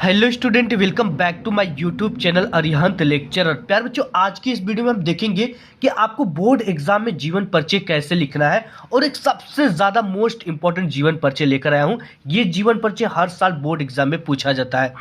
Hello student, welcome back to my YouTube channel Arihant lecturer. प्यार बच्चों, आज की इस वीडियो में हम देखेंगे कि आपको बोर्ड एग्जाम में जीवन परिचय कैसे लिखना है। और एक सबसे ज़्यादा मोस्ट इंपॉर्टेंट जीवन परिचय लेकर आया हूं। ये जीवन परिचय हर साल बोर्ड एग्जाम में पूछा जाता है।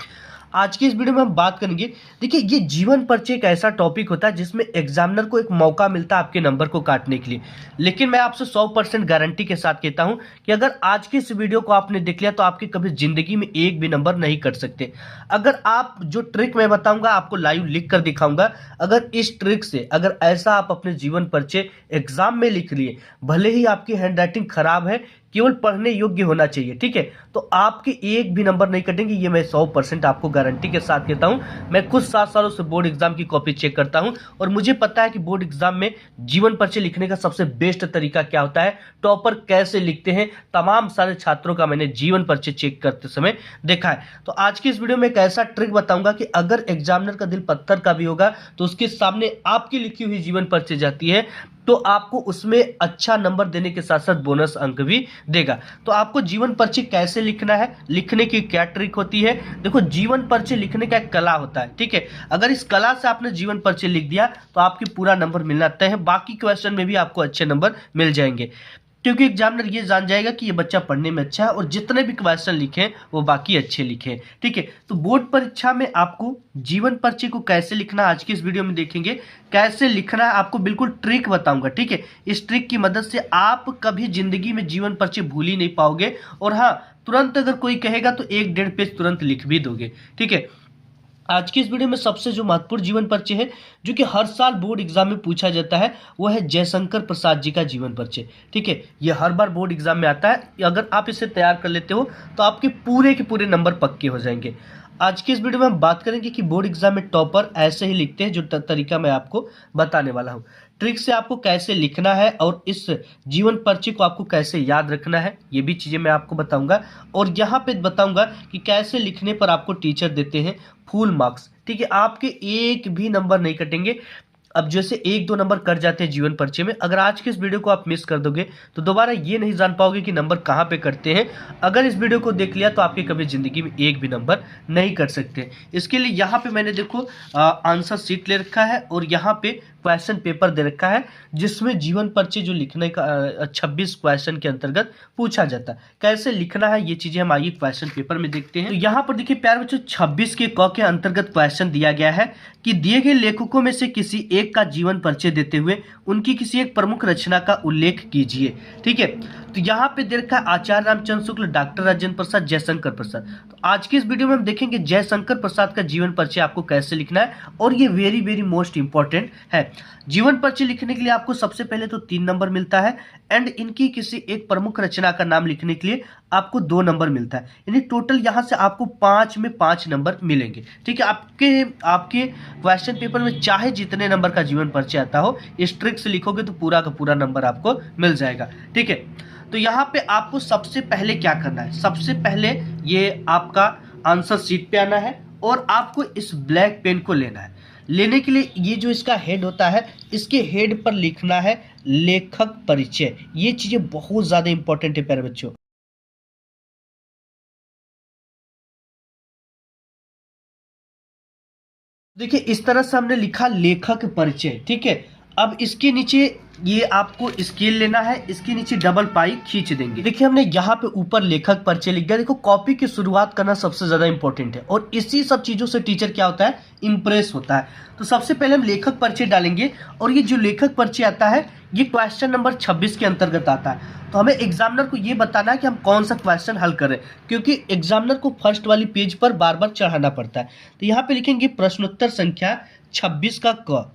आज की इस वीडियो में हम बात करेंगे। देखिए, ये जीवन परिचय एक ऐसा टॉपिक होता है जिसमें एग्जामिनर को एक मौका मिलता है आपके नंबर को काटने के लिए। लेकिन मैं आपसे 100% गारंटी के साथ कहता हूं कि अगर आज की इस वीडियो को आपने देख लिया तो आपके कभी जिंदगी में एक भी नंबर नहीं कट सकते। अगर आप जो ट्रिक मैं बताऊंगा आपको लाइव लिख कर दिखाऊंगा, अगर इस ट्रिक से अगर ऐसा आप अपने जीवन परिचय एग्जाम में लिख लिए, भले ही आपकी हैंडराइटिंग खराब है, केवल पढ़ने योग्य होना चाहिए, ठीक है, तो आपके एक भी नंबर नहीं कटेंगे। ये मैं 100% आपको गारंटी के साथ कहता हूं। मैं खुद 7 सालों से बोर्ड एग्जाम की कॉपी चेक करता हूं और मुझे पता है कि बोर्ड एग्जाम में जीवन परिचय लिखने का सबसे बेस्ट तरीका क्या होता है, टॉपर कैसे लिखते हैं। तमाम सारे छात्रों का मैंने जीवन परिचय चेक करते समय देखा है। तो आज की इस वीडियो में एक ऐसा ट्रिक बताऊंगा कि अगर एग्जामिनर का दिल पत्थर का भी होगा तो उसके सामने आपकी लिखी हुई जीवन परिचय जाती है तो आपको उसमें अच्छा नंबर देने के साथ साथ बोनस अंक भी देगा। तो आपको जीवन परिचय कैसे लिखना है, लिखने की क्या ट्रिक होती है। देखो, जीवन परिचय लिखने का एक कला होता है, ठीक है। अगर इस कला से आपने जीवन परिचय लिख दिया तो आपकी पूरा नंबर मिलना तय है। बाकी क्वेश्चन में भी आपको अच्छे नंबर मिल जाएंगे, क्योंकि एग्जामिनर ये जान जाएगा कि ये बच्चा पढ़ने में अच्छा है और जितने भी क्वेश्चन लिखे वो बाकी अच्छे लिखे, ठीक है। तो बोर्ड परीक्षा में आपको जीवन परिचय को कैसे लिखना आज की इस वीडियो में देखेंगे। कैसे लिखना है आपको बिल्कुल ट्रिक बताऊंगा, ठीक है। इस ट्रिक की मदद से आप कभी जिंदगी में जीवन परिचय भूल ही नहीं पाओगे। और हाँ, तुरंत अगर कोई कहेगा तो 1-1.5 पेज तुरंत लिख भी दोगे, ठीक है। आज की इस वीडियो में सबसे जो महत्वपूर्ण जीवन परिचय है जो कि हर साल बोर्ड एग्जाम में पूछा जाता है वो है जयशंकर प्रसाद जी का जीवन परिचय, ठीक है। ये हर बार बोर्ड एग्जाम में आता है। अगर आप इसे तैयार कर लेते हो तो आपके पूरे के पूरे नंबर पक्के हो जाएंगे। आज की इस वीडियो में हम बात करेंगे कि बोर्ड एग्जाम में टॉपर ऐसे ही लिखते हैं जो तरीका मैं आपको बताने वाला हूँ। ट्रिक से आपको कैसे लिखना है और इस जीवन परिचय को आपको कैसे याद रखना है, ये भी चीज़ें मैं आपको बताऊंगा। और यहाँ पे बताऊंगा कि कैसे लिखने पर आपको टीचर देते हैं फुल मार्क्स, ठीक है। आपके एक भी नंबर नहीं कटेंगे। अब जैसे 1-2 नंबर कट जाते हैं जीवन परिचय में, अगर आज के इस वीडियो को आप मिस कर दोगे तो दोबारा ये नहीं जान पाओगे कि नंबर कहाँ पे कटते हैं। अगर इस वीडियो को देख लिया तो आपके कभी जिंदगी में एक भी नंबर नहीं कट सकते। इसके लिए यहाँ पे मैंने देखो आंसर शीट ले रखा है और यहाँ पे क्वेश्चन पेपर दे रखा है जिसमें जीवन परिचय जो लिखने का 26 क्वेश्चन के अंतर्गत पूछा जाता है। कैसे लिखना है ये चीजें हम आइए क्वेश्चन पेपर में देखते हैं। तो यहाँ पर देखिए प्यारे बच्चों, 26 के क के अंतर्गत क्वेश्चन दिया गया है कि दिए गए लेखकों में से किसी एक का जीवन परिचय देते हुए उनकी किसी एक प्रमुख रचना का उल्लेख कीजिए, ठीक है। तो यहाँ पे दे रखा है आचार्य रामचंद्र शुक्ल, डॉक्टर राजेंद्र प्रसाद, जयशंकर प्रसाद। तो आज की इस वीडियो में हम देखेंगे जयशंकर प्रसाद का जीवन परिचय आपको कैसे लिखना है और ये वेरी वेरी मोस्ट इंपॉर्टेंट है। जीवन परिचय लिखने के लिए आपको सबसे पहले तो 3 नंबर मिलता है एंड इनकी किसी एक प्रमुख रचना का नाम लिखने के लिए आपको 2 नंबर मिलता है। यानी टोटल यहाँ से आपको 5 में 5 नंबर मिलेंगे, ठीक है। आपके क्वेश्चन पेपर में चाहे जितने नंबर का जीवन परिचय आता हो, इस ट्रिक से लिखोगे तो पूरा का पूरा नंबर आपको मिल जाएगा, ठीक है। तो यहाँ पे आपको सबसे पहले क्या करना है, सबसे पहले ये आपका आंसर शीट पे आना है और आपको इस ब्लैक पेन को लेना है। लेने के लिए ये जो इसका हेड होता है, इसके हेड पर लिखना है लेखक परिचय। ये चीजें बहुत ज्यादा इंपॉर्टेंट है प्यारे बच्चों। देखिए, इस तरह से हमने लिखा लेखक परिचय, ठीक है। अब इसके नीचे ये आपको स्केल लेना है, इसके नीचे डबल पाई खींच देंगे। देखिए, हमने यहाँ पे ऊपर लेखक परिचय लिख दिया। देखो, कॉपी की शुरुआत करना सबसे ज्यादा इंपॉर्टेंट है और इसी सब चीजों से टीचर क्या होता है, इंप्रेस होता है। तो सबसे पहले हम लेखक परिचय डालेंगे और ये जो लेखक परिचय आता है ये क्वेश्चन नंबर 26 के अंतर्गत आता है। तो हमें एग्जामिनर को ये बताना है कि हम कौन सा क्वेश्चन हल करें, क्योंकि एग्जामिनर को फर्स्ट वाली पेज पर बार बार चढ़ाना पड़ता है। तो यहाँ पे लिखेंगे प्रश्नोत्तर संख्या 26 का क।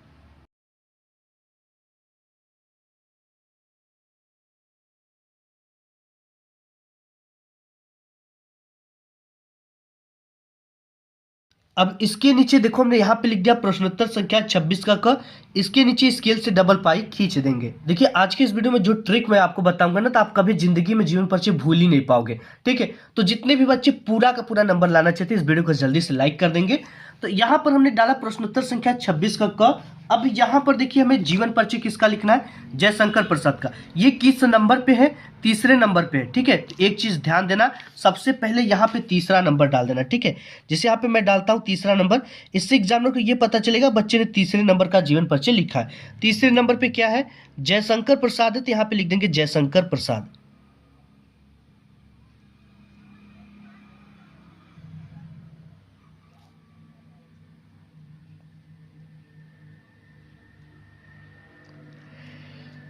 अब इसके नीचे देखो हमने यहाँ पे लिख दिया प्रश्नोत्तर संख्या 26 का क। इसके नीचे स्केल से डबल पाई खींच देंगे। देखिए, आज के इस वीडियो में जो ट्रिक मैं आपको बताऊंगा ना, तो आप कभी जिंदगी में जीवन परिचय भूल ही नहीं पाओगे, ठीक है। तो जितने भी बच्चे पूरा का पूरा नंबर लाना चाहते हैं इस वीडियो को जल्दी से लाइक कर देंगे। तो यहाँ पर हमने डाला प्रश्नोत्तर संख्या 26 का क। अब यहाँ पर देखिए हमें जीवन परिचय किसका लिखना है, जयशंकर प्रसाद का। ये किस नंबर पे है, तीसरे नंबर पे है, ठीक है। एक चीज ध्यान देना, सबसे पहले यहाँ पे तीसरा नंबर डाल देना, ठीक है। जैसे यहाँ पे मैं डालता हूँ तीसरा नंबर, इससे एग्जामिनर को ये पता चलेगा बच्चे ने तीसरे नंबर का जीवन परिचय लिखा है। तीसरे नंबर पे क्या है, जयशंकर प्रसाद है, तो यहाँ पे लिख देंगे जयशंकर प्रसाद।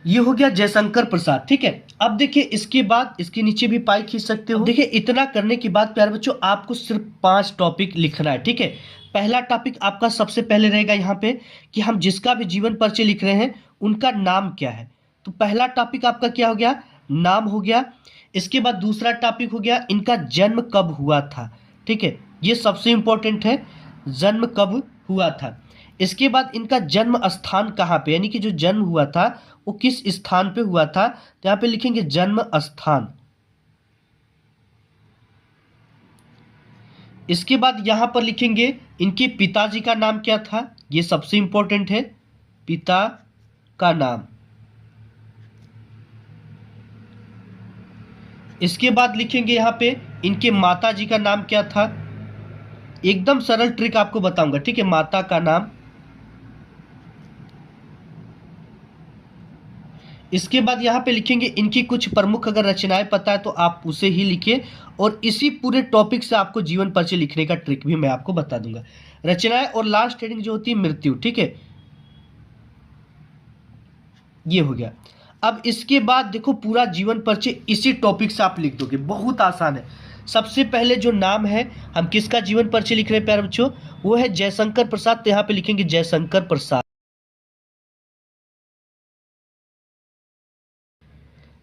ये हो गया जयशंकर प्रसाद, ठीक है। अब देखिए इसके बाद इसके नीचे भी पाई खींच सकते हो। देखिए इतना करने के बाद प्यारे बच्चों आपको सिर्फ 5 टॉपिक लिखना है, ठीक है। पहला टॉपिक आपका सबसे पहले रहेगा यहाँ पे कि हम जिसका भी जीवन परिचय लिख रहे हैं उनका नाम क्या है। तो पहला टॉपिक आपका क्या हो गया, नाम हो गया। इसके बाद दूसरा टॉपिक हो गया इनका जन्म कब हुआ था, ठीक है। ये सबसे इंपॉर्टेंट है, जन्म कब हुआ था। इसके बाद इनका जन्म स्थान कहाँ पे, यानी कि जो जन्म हुआ था वो किस स्थान पे हुआ था, तो यहाँ पे लिखेंगे जन्म स्थान। इसके बाद यहां पर लिखेंगे इनके पिताजी का नाम क्या था, ये सबसे इंपॉर्टेंट है, पिता का नाम। इसके बाद लिखेंगे यहां पे इनके माता जी का नाम क्या था। एकदम सरल ट्रिक आपको बताऊंगा, ठीक है, माता का नाम। इसके बाद यहाँ पे लिखेंगे इनकी कुछ प्रमुख अगर रचनाएं पता है तो आप उसे ही लिखिए, और इसी पूरे टॉपिक से आपको जीवन परिचय लिखने का ट्रिक भी मैं आपको बता दूंगा। रचनाएं और लास्ट हेडिंग जो होती है मृत्यु, ठीक है, ये हो गया। अब इसके बाद देखो पूरा जीवन परिचय इसी टॉपिक से आप लिख दोगे, बहुत आसान है। सबसे पहले जो नाम है, हम किसका जीवन परिचय लिख रहे हैं प्यारे बच्चों, वो है जयशंकर प्रसाद, तो यहाँ पे लिखेंगे जयशंकर प्रसाद।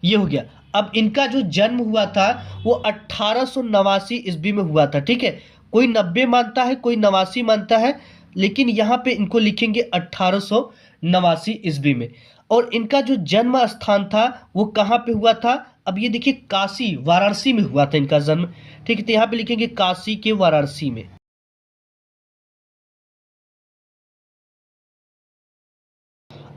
ये हो गया। अब इनका जो जन्म हुआ था वो 1889 ईस्वी में हुआ था, ठीक है। कोई 90 मानता है, कोई 89 मानता है, लेकिन यहाँ पे इनको लिखेंगे 1889 ईस्वी में। और इनका जो जन्म स्थान था वो कहाँ पे हुआ था, अब ये देखिए काशी वाराणसी में हुआ था इनका जन्म, ठीक है। तो यहाँ पे लिखेंगे काशी के वाराणसी में।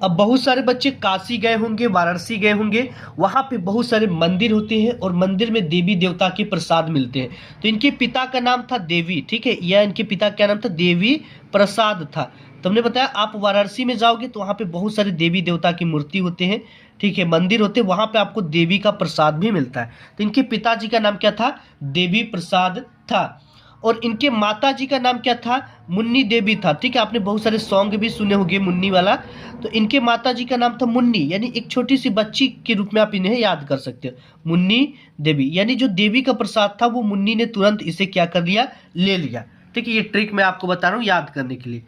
अब बहुत सारे बच्चे काशी गए होंगे, वाराणसी गए होंगे, वहां पे बहुत सारे मंदिर होते हैं और मंदिर में देवी देवता के प्रसाद मिलते हैं। तो इनके पिता का नाम था देवी, ठीक है, या इनके पिता का नाम था देवी प्रसाद था। तो हमने बताया आप वाराणसी में जाओगे तो वहां पे बहुत सारे देवी देवता की मूर्ति होते हैं, ठीक है, मंदिर होते हैं, वहां पे आपको देवी का प्रसाद भी मिलता है। तो इनके पिताजी का नाम क्या था, देवी प्रसाद था। और इनके माता जी का नाम क्या था, मुन्नी देवी था, ठीक है। आपने बहुत सारे सॉन्ग भी सुने होंगे मुन्नी वाला। तो इनके माता जी का नाम था मुन्नी, यानी एक छोटी सी बच्ची के रूप में आप इन्हें याद कर सकते हो, मुन्नी देवी। यानी जो देवी का प्रसाद था वो मुन्नी ने तुरंत इसे क्या कर लिया, ले लिया, ठीक है। ये ट्रिक मैं आपको बता रहा हूँ याद करने के लिए।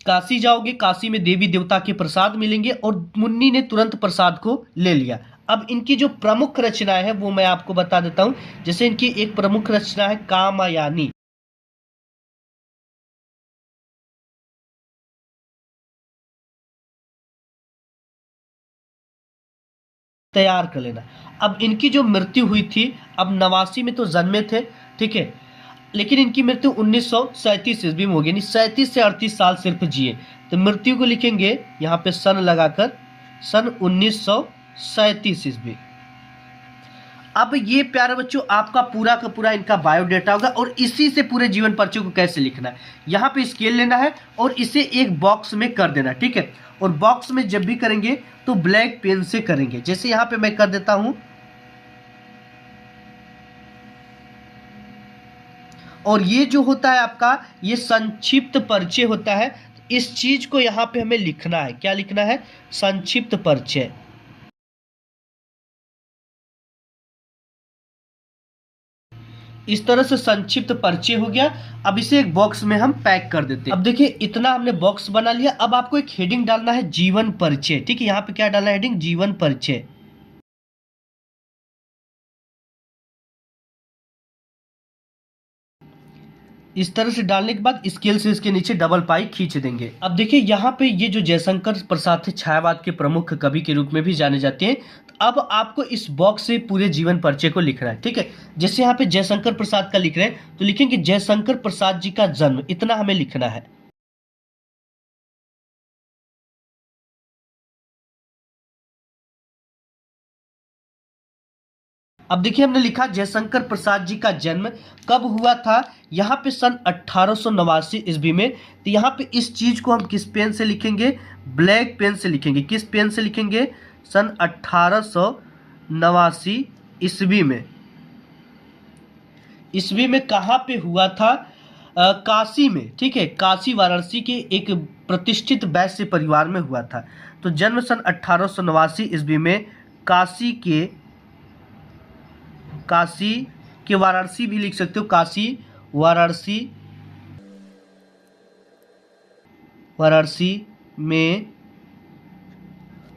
काशी जाओगे, काशी में देवी देवता के प्रसाद मिलेंगे और मुन्नी ने तुरंत प्रसाद को ले लिया। अब इनकी जो प्रमुख रचनाएं हैं वो मैं आपको बता देता हूं। जैसे इनकी एक प्रमुख रचना है कामयानी। तैयार कर लेना। अब इनकी जो मृत्यु हुई थी, अब 89 में तो जन्मे थे, ठीक है, लेकिन इनकी मृत्यु 1937 ईस्वी में होगी, यानी 37 से 38 साल सिर्फ जिए। तो मृत्यु को लिखेंगे यहाँ पे सन लगाकर, सन 1937 ईस्वी। अब ये प्यारे बच्चों आपका पूरा का पूरा इनका बायोडेटा होगा, और इसी से पूरे जीवन परिचय को कैसे लिखना है, यहाँ पे स्केल लेना है और इसे एक बॉक्स में कर देना, ठीक है। और बॉक्स में जब भी करेंगे तो ब्लैक पेन से करेंगे। जैसे यहाँ पे मैं कर देता हूं, और ये जो होता है आपका ये संक्षिप्त परिचय होता है। इस चीज को यहाँ पे हमें लिखना है, क्या लिखना है, संक्षिप्त परिचय। इस तरह से संक्षिप्त परिचय हो गया। अब इसे एक बॉक्स में हम पैक कर देते हैं। अब देखिए इतना हमने बॉक्स बना लिया। अब आपको एक हेडिंग डालना है जीवन परिचय, ठीक है। यहाँ पे क्या डालना है, हेडिंग जीवन परिचय। इस तरह से डालने के बाद स्केल से इसके नीचे डबल पाई खींच देंगे। अब देखिए यहाँ पे ये जो जयशंकर प्रसाद थे छायावाद के प्रमुख कवि के रूप में भी जाने जाते हैं। तो अब आपको इस बॉक्स से पूरे जीवन परिचय को लिखना है, ठीक है। जैसे यहाँ पे जयशंकर प्रसाद का लिख रहे हैं तो लिखेंगे जयशंकर प्रसाद जी का जन्म, इतना हमें लिखना है। अब देखिए हमने लिखा जयशंकर प्रसाद जी का जन्म कब हुआ था, यहाँ पे सन 1889 ईस्वी में। तो यहाँ पे इस चीज को हम किस पेन से लिखेंगे, ब्लैक पेन से लिखेंगे। किस पेन से लिखेंगे, सन 1889 ईस्वी में। ईस्वी में कहाँ पे हुआ था, काशी में, ठीक है। काशी वाराणसी के एक प्रतिष्ठित वैश्य परिवार में हुआ था। तो जन्म सन 1889 ईस्वी में काशी के वाराणसी भी लिख सकते हो, काशी वाराणसी,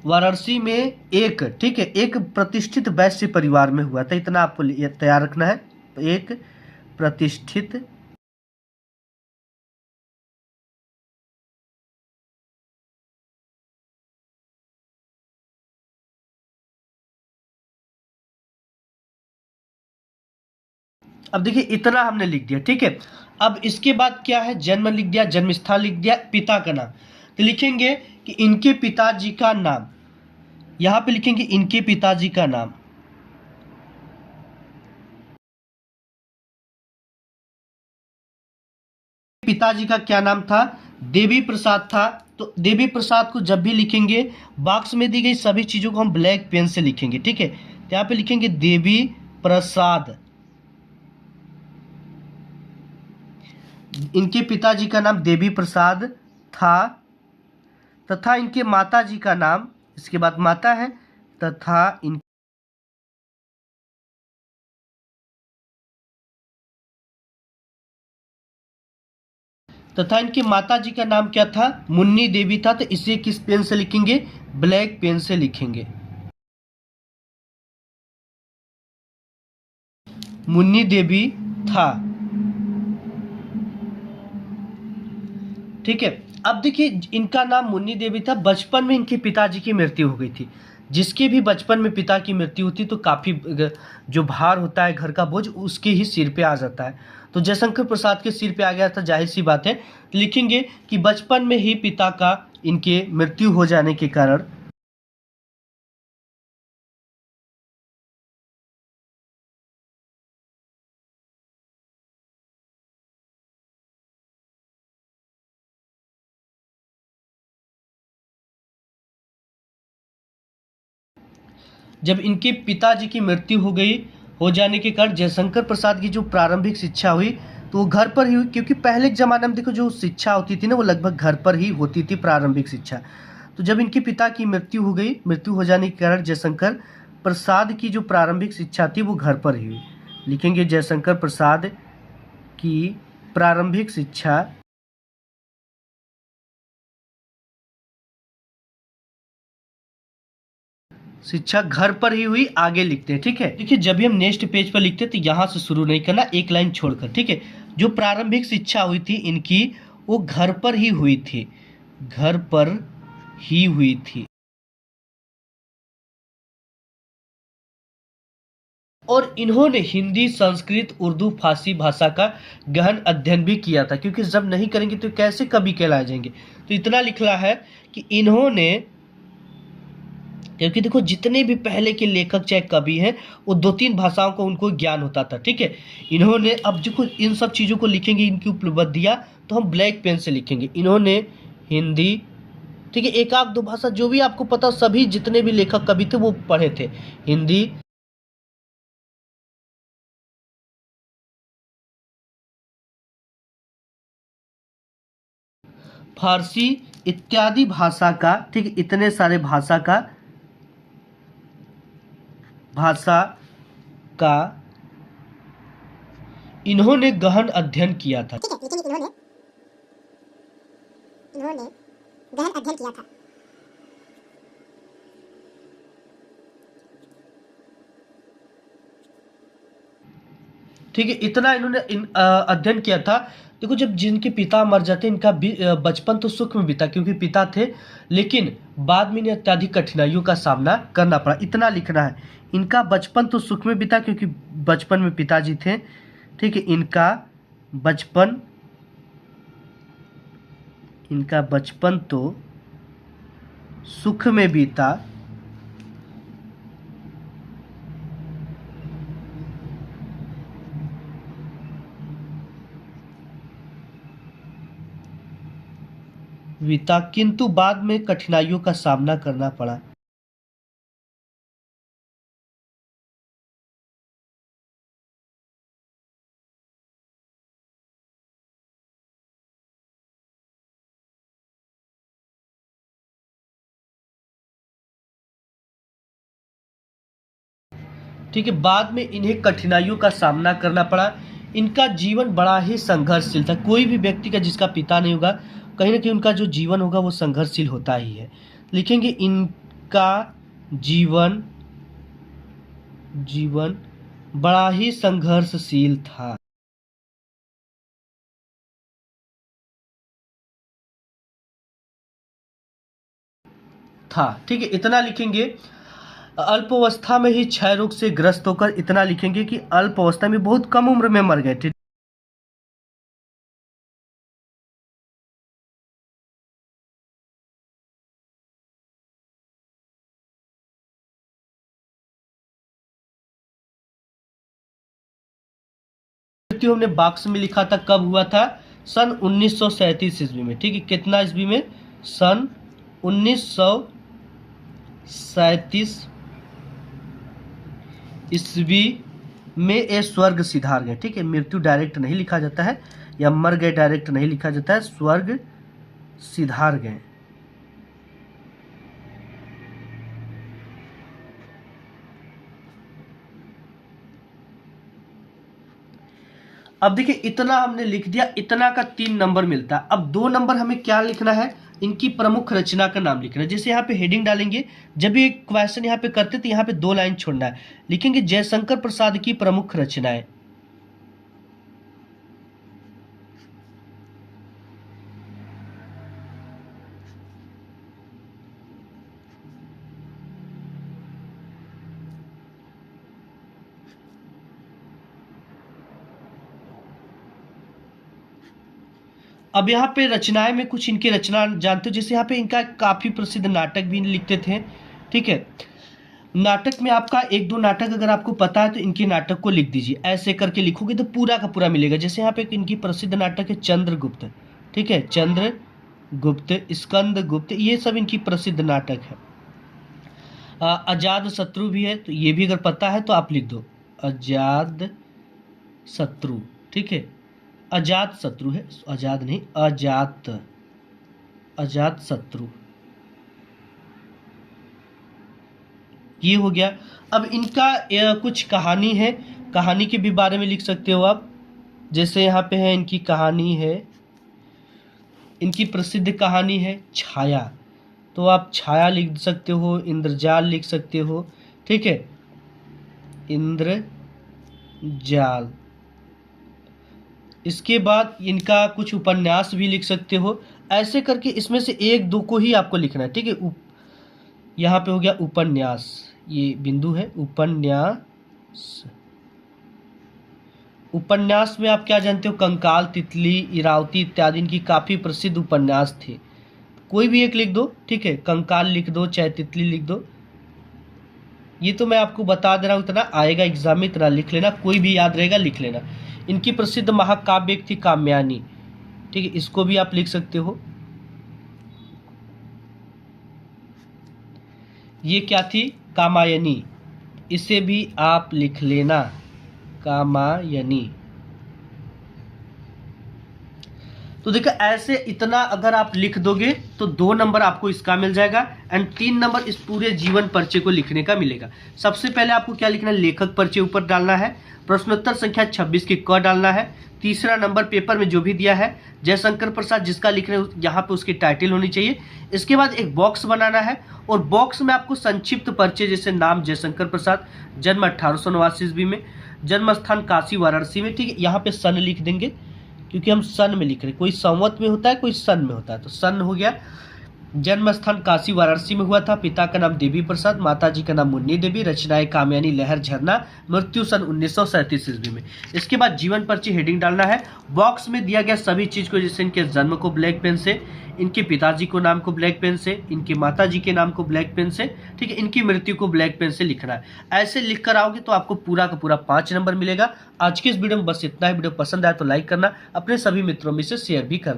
वाराणसी में एक, ठीक है, एक प्रतिष्ठित वैश्य परिवार में हुआ था। इतना आपको तैयार रखना है। एक प्रतिष्ठित अब देखिए इतना हमने लिख दिया, ठीक है। अब इसके बाद क्या है, जन्म लिख दिया, जन्म स्थान लिख दिया, पिता का नाम। तो लिखेंगे कि इनके पिताजी का नाम, यहां पे लिखेंगे इनके पिताजी का नाम। पिताजी का क्या नाम था, देवी प्रसाद था। तो देवी प्रसाद को जब भी लिखेंगे, बॉक्स में दी गई सभी चीजों को हम ब्लैक पेन से लिखेंगे, ठीक है। तो यहां पे लिखेंगे देवी प्रसाद। इनके पिताजी का नाम देवी प्रसाद था तथा इनके माता जी का नाम, इसके बाद माता है, तथा इनकी माता जी का नाम क्या था, मुन्नी देवी था। तो इसे किस पेन से लिखेंगे, ब्लैक पेन से लिखेंगे। मुन्नी देवी था, ठीक है। अब देखिए इनका नाम मुन्नी देवी था। बचपन में इनके पिताजी की मृत्यु हो गई थी। जिसके भी बचपन में पिता की मृत्यु होती तो काफ़ी जो भार होता है घर का बोझ उसके ही सिर पे आ जाता है। तो जयशंकर प्रसाद के सिर पे आ गया था, जाहिर सी बात है। तो लिखेंगे कि बचपन में ही पिता का इनके मृत्यु हो जाने के कारण जब इनके पिताजी की मृत्यु हो जाने के कारण जयशंकर प्रसाद की जो प्रारंभिक शिक्षा हुई तो वो घर पर ही हुई। क्योंकि पहले के ज़माने में देखो जो शिक्षा होती थी ना वो लगभग घर पर ही होती थी, प्रारंभिक शिक्षा। तो जब इनके पिता की मृत्यु हो गई, मृत्यु हो जाने के कारण जयशंकर प्रसाद की जो प्रारंभिक शिक्षा थी वो घर पर ही हुई। लिखेंगे जयशंकर प्रसाद की प्रारंभिक शिक्षा घर पर ही हुई, आगे लिखते हैं, ठीक है। देखिए जब भी हम नेक्स्ट पेज पर लिखते हैं तो यहाँ से शुरू नहीं करना, एक लाइन छोड़कर, ठीक है। जो प्रारंभिक शिक्षा हुई थी इनकी वो घर पर ही हुई थी, घर पर ही हुई थी। और इन्होंने हिंदी, संस्कृत, उर्दू, फारसी भाषा का गहन अध्ययन भी किया था। क्योंकि जब नहीं करेंगे तो कैसे कवि कहलाए जाएंगे। तो इतना लिखना है कि इन्होंने, क्योंकि देखो जितने भी पहले के लेखक चाहे कवि हैं वो 2-3 भाषाओं को उनको ज्ञान होता था, ठीक है। इन्होंने, अब जो इन सब चीज़ों को लिखेंगे इनकी उपलब्धियां तो हम ब्लैक पेन से लिखेंगे। इन्होंने हिंदी, ठीक है, एक आध दो भाषा जो भी आपको पता, सभी जितने भी लेखक कवि थे वो पढ़े थे। हिंदी, फारसी इत्यादि भाषा का, ठीक है, इतने सारे भाषा का इन्होंने गहन अध्ययन किया था। ठीक है, लेकिन इन्होंने गहन अध्ययन किया था। ठीक है, इतना इन्होंने अध्ययन किया था। देखो जब जिनके पिता मर जाते इनका बचपन तो सुख में बीता क्योंकि पिता थे, लेकिन बाद में इन्हें अत्यधिक कठिनाइयों का सामना करना पड़ा, इतना लिखना है। इनका बचपन तो सुख में बीता क्योंकि बचपन में पिताजी थे, ठीक है। इनका बचपन तो सुख में बीता किंतु बाद में कठिनाइयों का सामना करना पड़ा। ठीक है, बाद में इन्हें कठिनाइयों का सामना करना पड़ा। इनका जीवन बड़ा ही संघर्षशील था। कोई भी व्यक्ति का जिसका पिता नहीं होगा, कहीं ना कहीं उनका जो जीवन होगा वो संघर्षशील होता ही है। लिखेंगे इनका जीवन बड़ा ही संघर्षशील था। ठीक है, इतना लिखेंगे। अल्पावस्था में ही क्षय रोग से ग्रस्त होकर इतना लिखेंगे कि अल्पावस्था में बहुत कम उम्र में मर गए थे। मृत्यु हमने बॉक्स में लिखा था, कब हुआ था? सन 1937 ईस्वी में। ठीक है, कितना ईस्वी में? सन 1937 ईस्वी में ये स्वर्ग सिधार गए। ठीक है, मृत्यु डायरेक्ट नहीं लिखा जाता है, या मर गए डायरेक्ट नहीं लिखा जाता है, स्वर्ग सिधार गए। अब देखिए, इतना हमने लिख दिया, इतना का 3 नंबर मिलता है। अब 2 नंबर हमें क्या लिखना है? इनकी प्रमुख रचना का नाम लिखना है। जैसे यहाँ पे हेडिंग डालेंगे, जब ये क्वेश्चन यहाँ पे करते तो यहाँ पे 2 लाइन छोड़ना है। लिखेंगे जयशंकर प्रसाद की प्रमुख रचनाएं। अब यहाँ पे रचनाएं में कुछ इनकी रचना जानते हो, जैसे यहाँ पे इनका काफी प्रसिद्ध नाटक भी लिखते थे। ठीक है, नाटक में आपका 1-2 नाटक अगर आपको पता है तो इनके नाटक को लिख दीजिए। ऐसे करके लिखोगे तो पूरा का पूरा मिलेगा। जैसे यहाँ पे इनकी प्रसिद्ध नाटक है चंद्रगुप्त। ठीक है, चंद्रगुप्त, स्कंदगुप्त, ये सब इनकी प्रसिद्ध नाटक है। अजात शत्रु भी है, तो ये भी अगर पता है तो आप लिख दो, अजात शत्रु। ठीक है, अजात शत्रु है, आजाद नहीं, अजात शत्रु, ये हो गया। अब इनका कुछ कहानी है, कहानी के भी बारे में लिख सकते हो आप। जैसे यहाँ पे है इनकी कहानी है, इनकी प्रसिद्ध कहानी है छाया, तो आप छाया लिख सकते हो, इंद्रजाल लिख सकते हो। ठीक है, इंद्रजाल। इसके बाद इनका कुछ उपन्यास भी लिख सकते हो। ऐसे करके इसमें से 1-2 को ही आपको लिखना है। ठीक है, यहाँ पे हो गया उपन्यास, ये बिंदु है, उपन्यास। उपन्यास में आप क्या जानते हो? कंकाल, तितली, इरावती इत्यादि इनकी काफी प्रसिद्ध उपन्यास थे। कोई भी एक लिख दो। ठीक है, कंकाल लिख दो, चाहे तितली लिख दो। ये तो मैं आपको बता दे रहा हूँ, इतना आएगा एग्जाम में, इतना लिख लेना, कोई भी याद रहेगा लिख लेना। इनकी प्रसिद्ध महाकाव्य एक थी काम्यानी। ठीक है, इसको भी आप लिख सकते हो। ये क्या थी? कामायनी, इसे भी आप लिख लेना, कामायनी। तो देखो, ऐसे इतना अगर आप लिख दोगे तो 2 नंबर आपको इसका मिल जाएगा, एंड 3 नंबर इस पूरे जीवन परिचय को लिखने का मिलेगा। सबसे पहले आपको क्या लिखना है? लेखक परिचय ऊपर डालना है, प्रश्नोत्तर संख्या 26 के क डालना है। तीसरा नंबर पेपर में जो भी दिया है जयशंकर प्रसाद जिसका लिख रहे हो, यहाँ पे उसकी टाइटल होनी चाहिए। इसके बाद एक बॉक्स बनाना है, और बॉक्स में आपको संक्षिप्त परिचय, जैसे नाम जयशंकर प्रसाद, जन्म 1889 ईस्वी में, जन्म स्थान काशी वाराणसी में। ठीक है, यहाँ पे सन लिख देंगे क्योंकि हम सन में लिख रहे हैं। कोई संवत में होता है, कोई सन में होता है, तो सन हो गया। जन्म स्थान काशी वाराणसी में हुआ था। पिता का नाम देवी प्रसाद, माता जी का नाम मुन्नी देवी, रचनाएं कामयानी लहर झरना, मृत्यु सन 1937 ईस्वी में। इसके बाद जीवन पर्ची हेडिंग डालना है। बॉक्स में दिया गया सभी चीज को, जैसे इनके जन्म को ब्लैक पेन से, इनके पिताजी को नाम को ब्लैक पेन से, इनके माताजी के नाम को ब्लैक पेन से, ठीक है, इनकी मृत्यु को ब्लैक पेन से लिखना है। ऐसे लिख कर आओगे तो आपको पूरा का पूरा 5 नंबर मिलेगा। आज की इस वीडियो में बस इतना ही। वीडियो पसंद आया तो लाइक करना, अपने सभी मित्रों में से शेयर भी करना।